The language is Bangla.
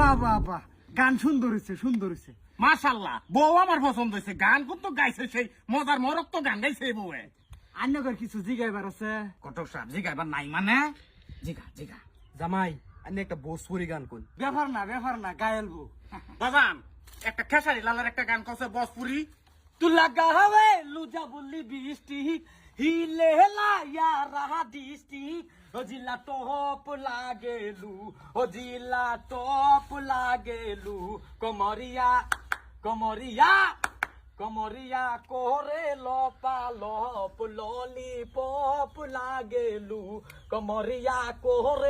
বাহ বাহ বাহ, গান সুন্দর হয়েছে, সুন্দর হয়েছে। মাশাল্লাহ, বউ আমার পছন্দ হয়েছে। গান কিন্তু গাইছে সেই মজার মরক তো গান গাইছে এই বউয়ে। আন্যগর কিছু জিগাইবার আছে? কটক সাহেব জিগাইবার নাই মানে? জিগা জিগা। জামাই আমি একটা ভোজপুরি গান কোন। ব্যাপার না, গায়েল বউ। বাজান একটা খেসারি লালের একটা গান কছে ভোজপুরি। তু লাগা হবে লুজা বললি বৃষ্টি হিলে লায়া রাহা দৃষ্টি ও জিলা টপ লাগেলু, ও জিলা টপ লাগেলু, কমরিয়া কমরিয়া কমরিয়া করে লপা লপ ললিপপ লাগেলু, কমরিয়া করে